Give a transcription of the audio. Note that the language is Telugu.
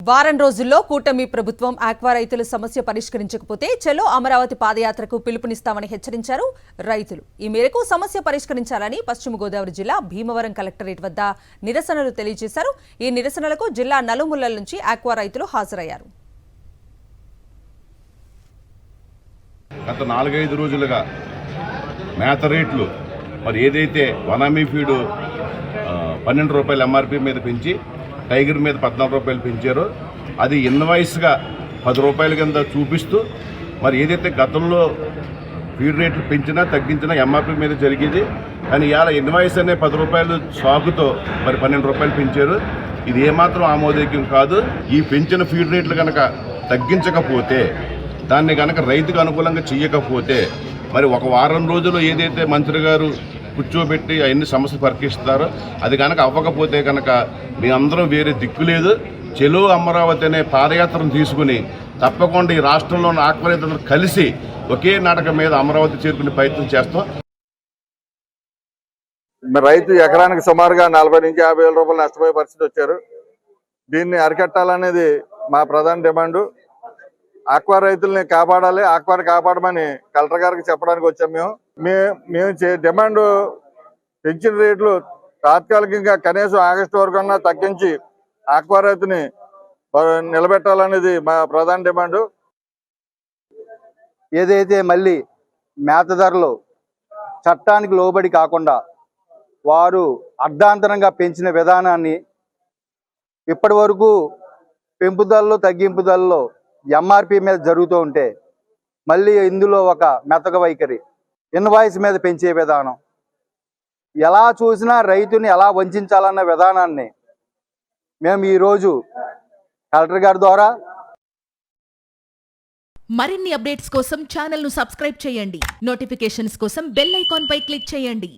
వారం రోజుల్లో కూటమి ప్రభుత్వం ఆక్వా రైతుల సమస్య పరిష్కరించకపోతే చలో అమరావతి పాదయాత్రకు పిలుపునిస్తామని హెచ్చరించారు రైతులు. ఈ మేరకు సమస్య పరిష్కరించాలని పశ్చిమ గోదావరి జిల్లా భీమవరం కలెక్టరేట్ వద్ద నిరసనలు తెలియజేశారు. ఈ నిరసనలకు జిల్లా నలుమూలల నుంచి ఆక్వా రైతులు హాజరయ్యారు. గత 4-5 రోజులుగా మేత రేట్లు మరి ఏదైతే వనామీ ఫీడు 12 రూపాయలు ఎంఆర్పీ మీద పెంచి టైగర్ మీద 14 రూపాయలు పెంచారో అది ఇన్వాయిస్గా 10 రూపాయల కింద చూపిస్తూ మరి ఏదైతే గతంలో ఫీడ్ రేట్లు పెంచినా తగ్గించినా ఎంఆర్పీ మీద జరిగేది, కానీ ఇవాళ ఇన్వాయిస్ అనే 10 రూపాయలు సాగుతో మరి 12 రూపాయలు పెంచారు. ఇది ఏమాత్రం ఆమోదయోగ్యం కాదు. ఈ పెంచిన ఫీడ్ రేట్లు కనుక తగ్గించకపోతే, దాన్ని కనుక రైతుకు అనుకూలంగా చేయకపోతే మరి ఒక వారం రోజులు ఏదైతే మంత్రి గారు కూర్చోబెట్టి అవన్నీ సమస్యలు పరిష్కరిస్తారో అది కనుక అవ్వకపోతే కనుక మీ అందరం వేరే దిక్కు లేదు. చెలో అమరావతి అనే పాదయాత్రను తీసుకుని తప్పకుండా ఈ రాష్ట్రంలో ఉన్న ఆక్వా రైతులను కలిసి ఒకే నాటకం మీద అమరావతి చేరుకునే ప్రయత్నం చేస్తాం. రైతు ఎకరానికి సుమారుగా 40 నుంచి 50 వేల రూపాయలు నష్టపోయే పరిస్థితి వచ్చారు. దీన్ని అరికట్టాలనేది మా ప్రధాన డిమాండు. ఆక్వా రైతుల్ని కాపాడాలి, ఆక్వాని కాపాడమని కలెక్టర్ గారికి చెప్పడానికి వచ్చాం. మేము డిమాండ్ పెంచిన రేట్లు తాత్కాలికంగా కనీసం ఆగస్టు వరకు తగ్గించి ఆక్వా రైతుని నిలబెట్టాలనేది మా ప్రధాన డిమాండు. ఏదైతే మళ్ళీ మేత ధరలు చట్టానికి లోబడి కాకుండా వారు అర్ధాంతరంగా పెంచిన విధానాన్ని ఇప్పటి వరకు పెంపుదలలో తగ్గింపుదలలో ఎంఆర్పి మీద జరుగుతూ ఉంటే మళ్ళీ ఇందులో ఒక మెతక వైఖరి, ఇన్వాయిస్ మీద పెంచే విధానం, ఎలా చూసినా రైతుని ఎలా వంచాలన్న విధానాన్ని మేము ఈరోజు కలెక్టర్ గారి ద్వారా మరిన్ని అప్డేట్స్ కోసం ఛానల్ను సబ్స్క్రైబ్ చేయండి. నోటిఫికేషన్స్ కోసం బెల్ ఐకాన్ పై క్లిక్ చేయండి.